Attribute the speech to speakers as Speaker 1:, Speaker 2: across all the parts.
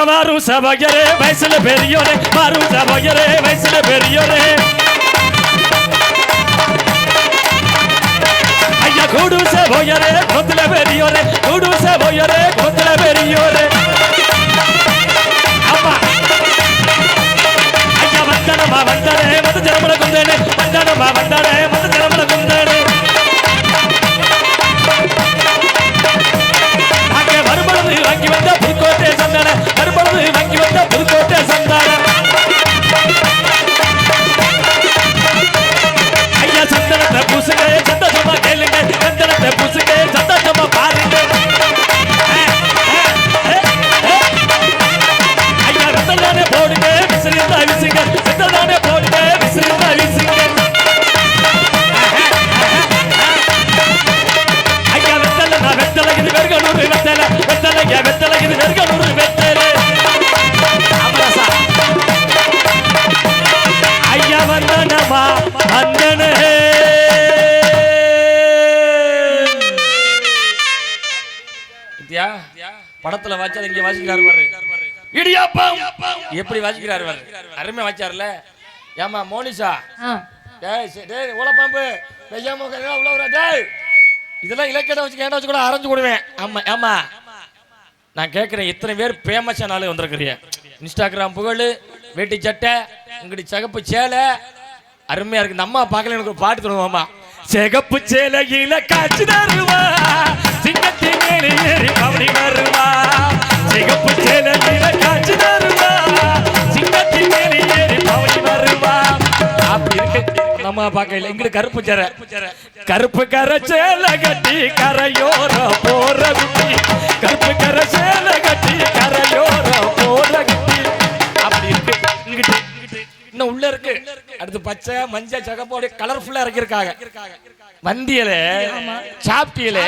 Speaker 1: மாறும் சபையரே வயசுல பெரியோரே மாறும் சபையரே வயசுல பெரியோரே ஐயா கூடு சபையரே கொத்துல பெரியோரே கூடு சபையரே கொத்துல பெரியோரே ஆமா ஐயா வந்தனமா வந்தனே மத ஜனமல குந்தனே வந்தனமா வந்தனே மத ஜனமல குந்தனே அங்கே வரும்பொழுது வாங்கி வந்த புதுக்கோட்டை சந்தான வரும்பொழுது வாங்கி வந்த புதுக்கோட்டை சந்தான ஐயா சந்தனத்தை பூசுங்க சந்தோஷமா கேளுங்க சந்தனத்தை பூசுங்க சந்தோஷமா பாருங்க ஐயா ரத்தலானே போடுங்க விசிறிந்தா விசிங்க ரத்தலானே போடுங்க விசிறிந்தா விசிங்க ஐயா வெத்தலை நான் வெத்தலை இது வெறுகனூர் வெத்தலை வெத்தலை ஐயா வெத்தலை இது வெறுகனூர் வெத்தலை அமரசா ஐயா வந்தனமா வந்தனே படத்துல வாச்சாரு இங்க வாசிக்கிறாரு பாரு இடியாப்பம் எப்படி வாசிக்கிறாரு பாரு அருமையா வாச்சாருல ஏமா மோனிஷா டேய் டேய் ஓலப்பாம்பு வெய்யாம உள்ள டேய் இதெல்லாம் இலக்கியத்தை வச்சு கேட்ட வச்சு கூட அரைஞ்சு கொடுவேன் ஆமா ஆமா நான் கேட்கிறேன் இத்தனை பேர் ஃபேமஸான ஆளு வந்திருக்கிறீங்க இன்ஸ்டாகிராம் புகழ் வேட்டி சட்டை உங்கடி சகப்பு சேலை அருமையா இருக்கு இந்த அம்மா பார்க்கல எனக்கு ஒரு பாட்டு தருவாமா சிகப்பு சேலையில காட்சி தருவா சிங்கத்தின் மேலே ஏறி பவனி வருவா சிகப்பு சேலையில காட்சி தருவா சிங்கத்தின் மேலே ஏறி பவனி வருவா அப்படி இருக்கு நம்ம பார்க்கல இங்க கருப்பு சேரை கருப்பு கரை சேலை கட்டி கரையோர போற குட்டி கருப்பு கரை சேலை கட்டி கரையோர போற குட்டி அப்படி இருக்கு இங்கிட்டு இன்னும் உள்ள இருக்கு அடுத்து பச்சை மஞ்சள் சகப்போட கலர்ஃபுல்லா இறக்கிருக்காங்க வந்தியல சாப்பிட்டியல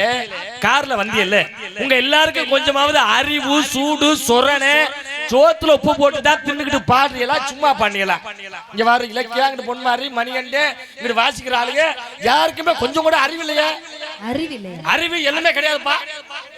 Speaker 1: கார்ல வந்தியல்ல உங்க எல்லாருக்கும் கொஞ்சமாவது அறிவு சூடு சொரணை சோத்துல உப்பு போட்டுட்டா தின்னுக்கிட்டு பாடுறீங்களா சும்மா பண்ணிடலாம் இங்க வாரு இலக்கியா இங்கிட்டு பொன்மாரி மணிகண்டே இங்கிட்டு வாசிக்கிற ஆளுங்க யாருக்குமே கொஞ்சம் கூட அறிவு இல்லையா அறிவு எல்லாமே கிடையாதுப்பா